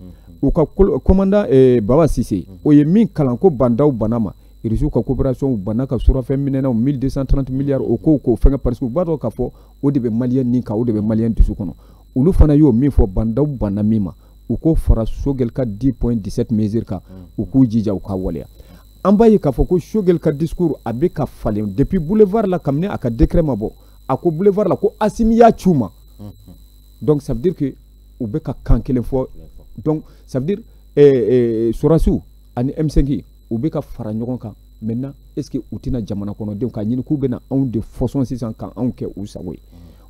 u ka commandant Baba Sise o ye min kalan ko bandaw banna ma Irisiw ka coopération banna ka surafɛn minɛnaw 1230 milliards o ko fɛngɛ parce que u b'a dɔn k'a fɔ o de bɛ maliyɛn nin kan o de bɛ maliyɛn dusu kɔnɔ olu fana y'o min fɔ bandaw banna min ma u ko fara Choguel ka 10 points 17 mesures kan u k'u jija u ka waleya an b'a ye k'a fɔ ko Choguel ka discours a bɛ ka falen depuis boulevard la kabini a ka décret ma bɔ a ko boulevard la ko Assimi y'a ci u ma donc ça veut dire que u bɛ ka kan kelen fɔ donc ça veut dire Sorasiw ani M5 u bɛ ka fara ɲɔgɔn kan maintenant est-ce que u tɛna jamana kɔnɔdenw k'a ɲini k'u bɛna anw de fɔsɔn sisan ka anw kɛ u sago ye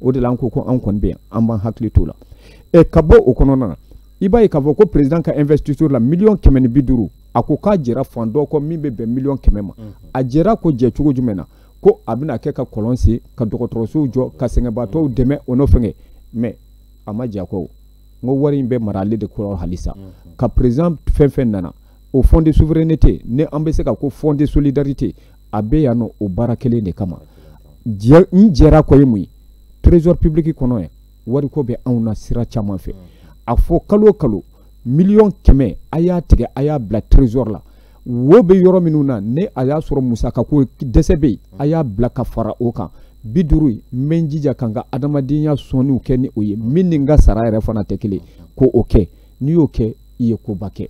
o de la an ko an kɔni bɛ yan an b'an hakili t'o la ka bɔ o kɔnɔna na i b'a ye k'a fɔ ko président ka investiture la 150 a ko k'a jɛra fan dɔ kɔ min bɛ bɛn 100 ma a jɛra ko jɛ cogo jumɛn na ko a bɛna kɛ ka kɔlɔn sen ka dɔgɔtɔrɔsow jɔ ka sɛgɛnbaatɔw dɛmɛ o n'o fɛngɛ mais a ma jɛ ko n ko wari in bɛ mara ale de kɔrɔ halisa ka président fɛn fɛn nana o fond de souveraineté ne an bɛ se ka ko fond de solidarité a bɛ yan nɔ o baara kelen de kama n jɛra kɔ ye mun ye trésor public kɔnɔ yan wari ko bɛ anw na sira caman fɛ a fɔ kalo kalo 100,000 a y'a tigɛ a y'a bila trésor la wo bɛ yɔrɔ minnu na ne a y'a sɔrɔ musakako dɛsɛ bɛ yen a y'a bila ka fara o kan 50 n bɛ n jija ka n ka adamadenya sɔnniw kɛ ni o ye min ni n ka sara yɛrɛ fana tɛ kelen ko o kɛ n'i y'o kɛ i ye koba kɛ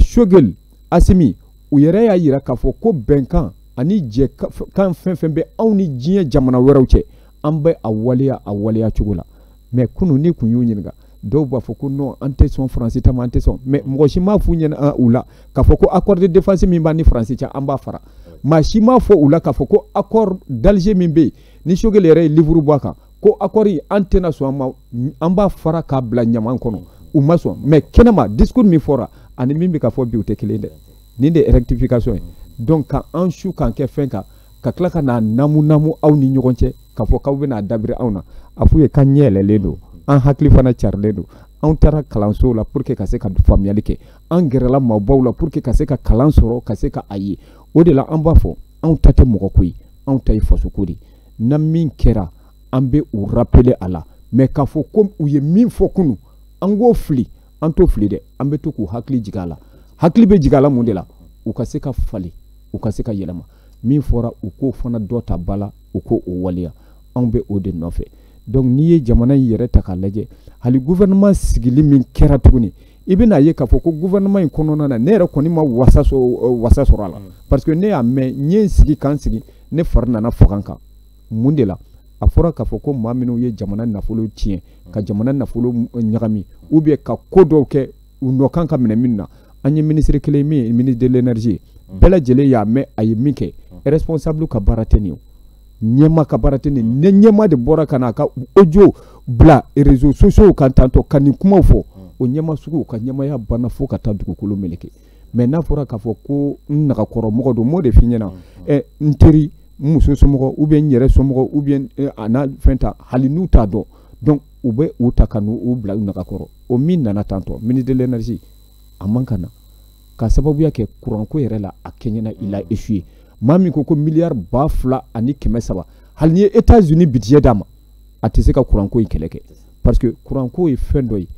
Shogel Asimi u yɛrɛ y'a yira k'a fɔ ko bɛnkan ani jɛkan fɛn fɛn bɛ anw ni diɲɛ jamana wɛrɛw cɛ an bɛ a waleya cogo la mais kunun ni kun y'u ɲininka dɔw b'a fɔ ko non an tɛ sɔn Faransi ta ma an tɛ sɔn mais mɔgɔ si m'a f'u ɲɛna u la k'a fɔ ko accord de défense min b'a ni Faransi cɛ an b'a fara maa si m'a fɔ u la k'a fɔ ko accord d'Alger min bɛ yen ni Shogel yɛrɛ ye livre bɔ a kan ko accord in an tɛna sɔn ma an b'a fara k'a bila ɲaman kɔnɔ u ma sɔn mais kɛnɛma discours min fɔra ani min bɛ ka fɔ bi u tɛ kelen dɛ nin de rectification ye donc ka an su k'an kɛ fɛn kan ka tila ka n'a namu aw ni ɲɔgɔn cɛ k'a fɔ k'aw bɛna dabiri anw na a f'u ye k'an ɲɛ yɛlɛlen don an hakili fana carilen don anw taara kalansow la pour que ka se ka faamuyali kɛ an gɛrɛla maabaw la pour que ka se ka kalan sɔrɔ ka se ka a ye o de la an b'a fɔ anw ta tɛ mɔgɔ ko ye anw ta ye fasoko de na min kɛra an bɛ u rappeler a la mais k'a fɔ ko u ye min fɔ kunun an k'o fili an t'o fili dɛ an bɛ to k'u hakili jigin a la hakili bɛ jigin a la mun de la u ka se ka falen u ka se ka yɛlɛma min fɔra u k'o fana dɔ ta ba la u k'o waleya anw bɛ o de nɔfɛ donc n'i ye jamana in yɛrɛ ta k'a lajɛ hali gouvernement sigili min kɛra tuguni i bɛna ye k'a fɔ ko gouvernement in kɔnɔna na ne yɛrɛ kɔni ma wasa sɔrɔ a la parce que ne y'a mɛn n ye n sigi k'an sigi ne fari nana faga n kan mun de la a fɔra k'a fɔ ko maa minnu ye jamana nafolo tiɲɛ ka jamana nafolo ɲagami ou bien ka ko dɔw kɛ u nɔ kan ka minɛ min na an ye ministre kelen min ye ministre de l'énergie bɛɛ lajɛlen y'a mɛn a ye min kɛ responsable ka baara tɛ nin ye ɲɛma ka baara tɛ nin ne ɲɛma de bɔra ka na a ka audio bila réseaux sociaux kan tantɔ ka nin kumaw fɔ o ɲɛma sugu ka ɲɛmaya banna fo ka taa dugukolo meleke mais n'a fɔra k'a fɔ ko n nagakɔrɔmɔgɔ don m'o de f'i ɲɛna n teri n muso somɔgɔ ou bien n yɛrɛ somɔgɔ ou bien a n'a fɛn ta hali n'u t'a dɔn donc u bɛ u ta ka n'u bila u nagakɔrɔ o min nana tantɔ ministre de l'énergie a man ka na ka sababuya kɛ courant ko yɛrɛ la a kɛɲɛna il a échoué maa min ko ko miliyari 2,300 hali ni ye États-Unis budget d'a ma a tɛ se ka courant ko in kɛlɛ kɛ parce que courant ko ye fɛn dɔ ye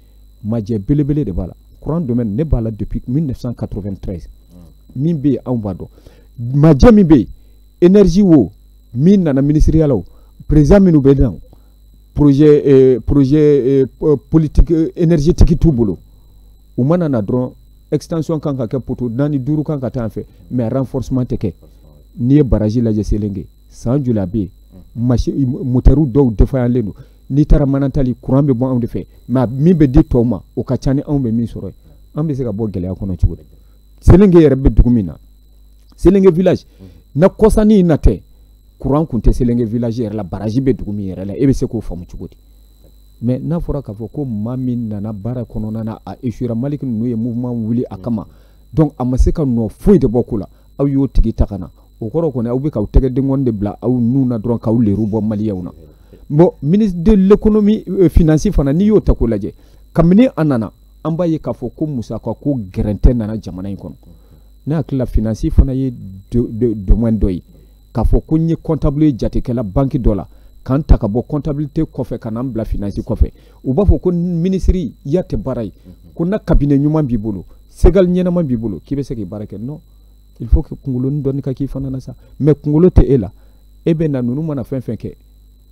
majɛ belebele de b'a la courant domaine ne b'a la depuis 1993 min bɛ yen anw b'a dɔn majɛ min bɛ yen énergie wo min nana ministériya la o président minnu bɛ na projet politique énergétique t'u bolo u mana na dɔrɔn extension kan ka kɛ poto 4-5 kan ka taa yan fɛ mais renforcement tɛ kɛ n'i ye baraji lajɛ Selenge san joli a bɛ yen motɛriw dɔw défaillant don n'i taara Manantali courant bɛ bɔ anw de fɛ mais min bɛ di tɔw ma o ka ca ni anw bɛ min sɔrɔ an bɛ se ka bɔ gɛlɛya kɔnɔ cogo di Selenge yɛrɛ bɛ dugu min na Selenge village na kɔsani na tɛ courant kun tɛ Selenge village yɛrɛ la baraji bɛ dugu min yɛrɛ la e bɛ se k'o faamu cogo di mais n'a fɔra k'a fɔ ko maa min nana baara kɔnɔna na a échouera Malick ninnu ye mouvement wuli a kama donc a ma se ka nɔ foyi de bɔ ko la aw y'o tigi ta ka na o kɔrɔ kɔni aw bɛ k'aw tɛgɛ denkɔni de bila aw nun na dɔrɔn k'aw leru bɔ maliyɛnw na bon ministre de l'économie finance fana n'i y'o ta k'o lajɛ kabini a nana an b'a ye k'a fɔ ko musaka ko gɛrɛntɛ nana jamana in kɔnɔ ne hakili la finance fana ye domaine dɔ ye k'a fɔ ko n ye comptable ye jatekɛla banque dɔ la k'an ta ka bɔ comptabilité kɔfɛ ka n'an bila finance kɔfɛ u b'a fɔ ko ministre ya tɛ baara ye ko na cabinet ɲuman b'i bolo segal ɲɛnaman b'i bolo k'i bɛ se k'i baara kɛ non il faut que kunkolonin dɔɔni ka k'i fana na sa mais kunkolo tɛ e la e bɛ na ninnu mana fɛn fɛn kɛ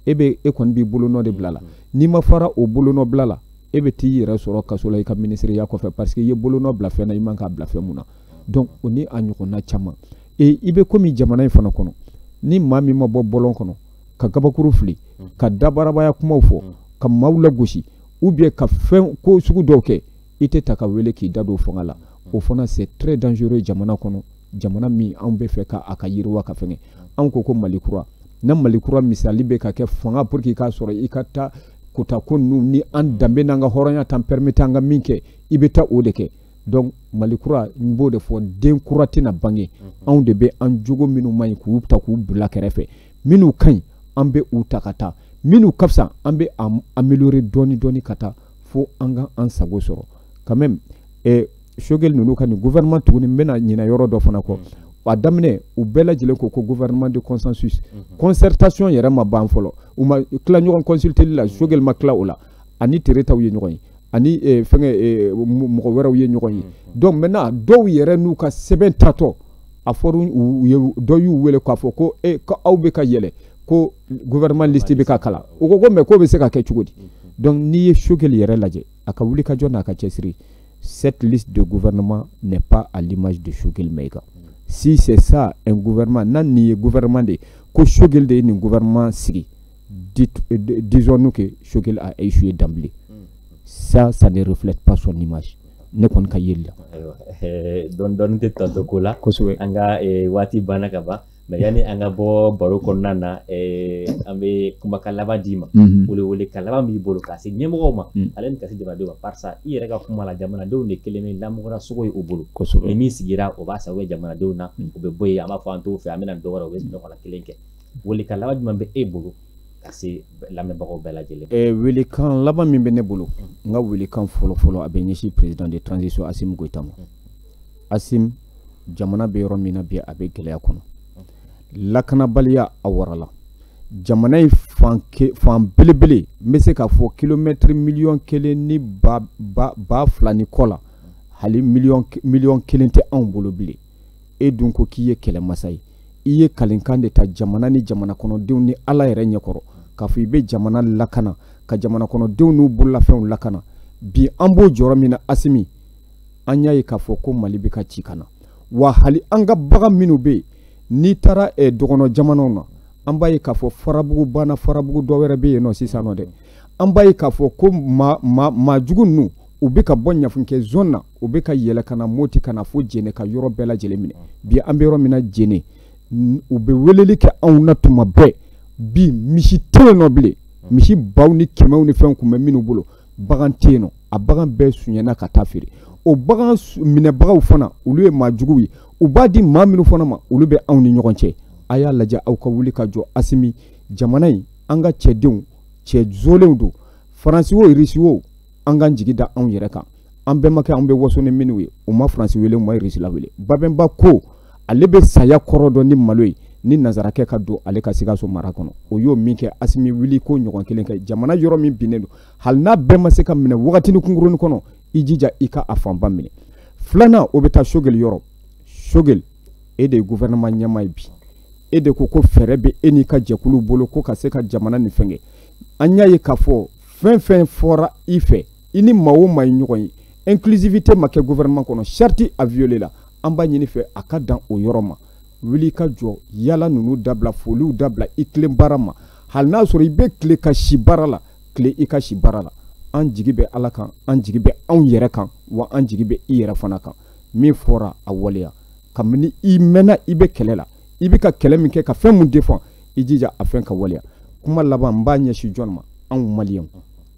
e kɔni b'i bolonɔ de bila la n'i ma fara o bolonɔ bila la e bɛ t'i yɛrɛ sɔrɔ kaso la i ka ministeriya kɔfɛ parce que i ye bolonɔ bila fɛn na i man k'a bila fɛn mun na donc o ni a ɲɔgɔnna caman i bɛ komi jamana in fana kɔnɔ ni maa min ma bɔ bɔlɔn kɔnɔ ka gabakuru fili ka dabarabaya kumaw fɔ ka maaw lagosi ou bien ka fɛn ko sugu dɔw kɛ i tɛ ta ka wele k'i da don fanga la o fana c'est très dangereux jamana kɔnɔ jamana min anw bɛ fɛ ka a ka yiriwa ka fɛngɛ anw ko Mali kura na malikura misali be ka kɛ fanga pour que ka sɔrɔ i ka taa kota ko ni an danbe n'an ka hɔrɔnya t'an permettre an ka min kɛ i bɛ taa o de kɛ donc malikura n b'o de fɔ den kura tɛna bange anw de bɛ an jogo minnu man ɲi k'u ta k'u bila kɛrɛfɛ minnu ka ɲi an bɛ u ta ka taa minnu ka fisa an bɛ améliorer dɔɔni ka taa fo an ka an sago sɔrɔ quand même Choguel ninnu ka nin gouvernement tuguni n bɛna ɲinɛ yɔrɔ dɔ fana kɔ a daminɛ u bɛɛ lajɛlen ko gouvernement de consensus concertation yɛrɛ ma ban fɔlɔ u ma tila ɲɔgɔn consulter la Choguel ma tila o la ani tere taw ye ɲɔgɔn ye ani fɛngɛ mɔgɔ wɛrɛw ye ɲɔgɔn ye donc maintenant dɔw yɛrɛ n'u ka sɛbɛn tatɔ a fɔra u ye dɔ y'u wele k'a fɔ ko ko aw bɛ ka yɛlɛ ko gouvernement liste bɛ ka kala u ko mais k'o bɛ se ka kɛ cogo di donc n'i ye Choguel yɛrɛ lajɛ a ka wuli ka jɔ n'a ka cɛsiri cette liste de gouvernement n'est pas à l'image de Choguel Maïga. Si c'est ça un gouvernement, nan ni gouvernement de ko Choguel de ni gouvernement sigi, disons-nous que Choguel a échoué d'emblée. Ça ne reflète pas son image. Ne kon ka yella.
Don te tonto kula. Anga wati bana kaba. Mais yani anga bo baro konna na ambe kuma kalaba dima wole kalaba mi bolo kasi nyemoko ma alen kasi jama do parsa i rega kuma la jamana do ne keleme lamugura sugo e obolo ni mi sigira o ba sa we jamana do na o be boye ama fanto fe amena do wara we no kala kelenke wole kalaba dima be e bolo kasi lambe bako bela jele wele kan laba mi be ne bolo nga wele kan folo abe nyishi président de transition Assimi Goïta Assimi jamana be yoro mina bi abe geleya kono lakanabaliya a warala jamana in fan belebele n bɛ se k'a fɔ kilomètre miliyɔn kelen ni ba fila ni kɔ la hali miliyɔn kelen tɛ anw bolo bilen e dun ko k'i ye kɛlɛmasa ye i ye kalikan de ta jamana ni jamana kɔnɔdenw ni ala yɛrɛ ɲɛkɔrɔ k'a fɔ i bɛ jamana lakana ka jamana kɔnɔdenw n'u bololafɛnw lakana bi an b'o jɔyɔrɔ min na Assimi an y'a ye k'a fɔ ko Mali bɛ ka ci kana wa hali an ka bagan minnu bɛ yen n'i taara dɔgɔnɔ jamanaw na an b'a ye k'a fɔ farabugu dɔ wɛrɛ bɛ yen nɔ sisan nɔ dɛ an b'a ye k'a fɔ ko maajugu ninnu u bɛ ka bɔ ɲafunkɛ zone na u bɛ ka yɛlɛ ka na Moti ka na fo Jɛnɛ ka yɔrɔ bɛɛ lajɛlen minɛ bi an bɛ yɔrɔ min na Jɛnɛ u bɛ weleli kɛ anw na tuma bɛɛ bi misi tɛ yen nɔ bilen misi baw ni kɛmɛw ni fɛnw tun bɛ minnu bolo bagan tɛ yen nɔ a bagan bɛɛ suɲɛna ka taa feere o bagan minɛbagaw fana olu ye maajuguw ye u b'a di maa minnu fana ma olu bɛ anw ni ɲɔgɔn cɛ a y'a lajɛ aw ka wuli ka jɔ Assimi jamana in an ka cɛdenw cɛ zolenw don Faransi o Irisi o an k'an jigi da anw yɛrɛ kan an bɛnbakɛ an bɛ waso ni minnu ye u ma Faransi wele u ma Irisi la wele Babɛnba ko ale bɛ saya kɔrɔ dɔn ni malo ye ni nazarakɛ ka don ale ka Sikaso mara kɔnɔ o y'o min kɛ Assimi wuli ko ɲɔgɔn kelen kɛ jamana yɔrɔ min binnen don hali n'a bɛɛ ma se ka minɛ wagatini kunkurunin kɔnɔ i jija i ka a fanba minɛ filanan o bɛ taa Choguel yɔrɔ Choguel e de ye gouvernement ɲɛmaa ye bi e de ko fɛɛrɛ bɛ e n'i ka jɛkulu bolo ko ka se ka jamana nin fɛngɛ an y'a ye k'a fɔ fɛn fɔra i fɛ i ni maa o maa ye ɲɔgɔn ye inclusivité ma kɛ gouvernement kɔnɔ charte a violé la an b'a ɲini fɛ a ka dan o yɔrɔ ma wuli ka jɔ yala ninnu dabila foliw dabila i tilen baara ma hali n'a sɔrɔ i bɛ tile ka si baara la tile i ka si baara la an jigi bɛ Ala kan an jigi bɛ anw yɛrɛ kan wa an jigi bɛ i yɛrɛ fana kan min fɔra a waleya kabini i mɛnna i bɛ kɛlɛ la i bɛ ka kɛlɛ min kɛ ka fɛn mun défend i jija a fɛn ka waleya kuma laban n b'a ɲɛsin jɔn ma anw maliyɛnw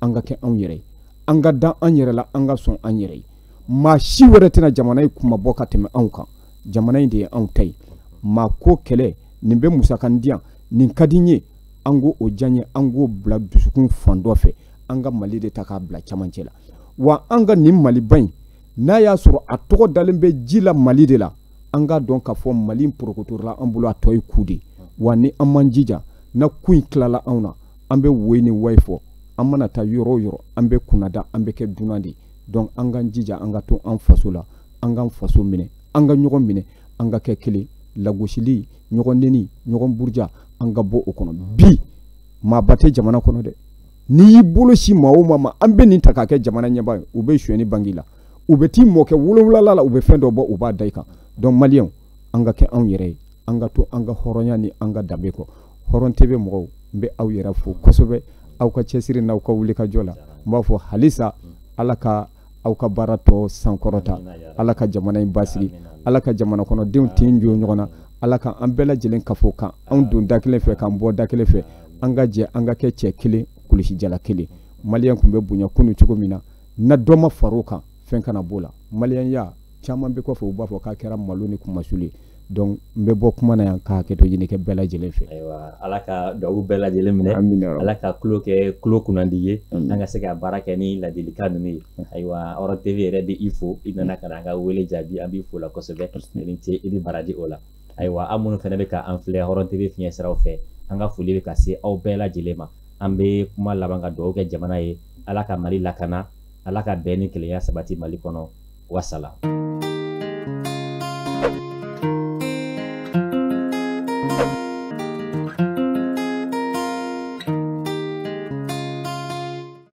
an ka kɛ anw yɛrɛ ye an ka dan an yɛrɛ la an ka sɔn an yɛrɛ ye maa si wɛrɛ tɛna jamana in kuma bɔ ka tɛmɛ anw kan jamana in de ye anw ta ye maa ko kɛlɛ nin bɛ musakan di yan nin ka di n ye an k'o diya n ye an k'o bila dusukun fan dɔ fɛ an ka Mali de ta k'a bila camancɛ la wa an ka nin Maliba in n'a y'a sɔrɔ a tɔgɔ dalen bɛ ji la Mali de la an k'a dɔn k'a fɔ Mali porokotorila an bolo a tɔ ye ku de wa ni an man jija na ku in tilala anw na an bɛ woyi ni wayi fɔ an mana taa yɔrɔ o yɔrɔ an bɛ kunnada an bɛ kɛ dunan de donc an k'an jija an ka to an faso la an k'an faso minɛ an ka ɲɔgɔn minɛ an ka kɛ kelen lagosili ɲɔgɔn neni ɲɔgɔn buruja an ka bɔ o kɔnɔ bi maaba tɛ jamana kɔnɔ dɛ n'i y'i bolo si maa o maa ma an bɛ nin ta k'a kɛ jamana ɲɛbaa ye u bɛ sonyɛni bangi la u bɛ t'i mɔkɛ wolonwula la u bɛ fɛn dɔ bɔ u b'a da i kan donc maliyɛnw an ka kɛ anw yɛrɛ ye an ka to an ka hɔrɔnya ni an ka danbe kɔ hɔrɔn TV mɔgɔw n bɛ aw yɛrɛ fo kosɛbɛ aw ka cɛsiri n'aw ka wuli ka jɔ la n b'a fɔ halisa Ala ka aw ka baara tɔ sankɔrɔta Ala ka jamana in basigi Ala ka jamana kɔnɔdenw tin jɔ ɲɔgɔn na
ala kan an bɛɛ lajɛlen kafo kan anw don da kelen fɛ k'an bɔ da kelen fɛ an ka jɛ an ka kɛ cɛ kelen kulusi jala kelen maliyɛn kun bɛ bonya kunu cogo min na dɔ ma far'o kan fɛn kana b'o la maliyɛnya caman bɛ kɔfɛ u b'a fɔ k'a kɛra malo ni kumasuli donc n bɛ bɔ kuma na yan ka hakɛto ɲini kɛ bɛɛ lajɛlen fɛ.
Ayiwa ala ka dugawu bɛɛ lajɛlen minɛ ala ka tulo kɛ tulo kunnandi ye an ka se ka baara kɛ ni ladilikan ninnu ye ayiwa Ɔrɔn TV yɛrɛ bɛ i fo i nana ka na an ka wele jaabi an b'i fo la kosɛbɛ ni ce i ni baraji o la ayiwa an minnu fana bɛ ka an filɛ Ɔrɔn TV fiɲɛ siraw fɛ an ka foli bɛ ka se aw bɛɛ lajɛlen ma an bɛ kuma laban ka dugawu kɛ jamana ye ala ka Mali lakana ala ka bɛn ni kelenya sabati Mali kɔnɔ wasala.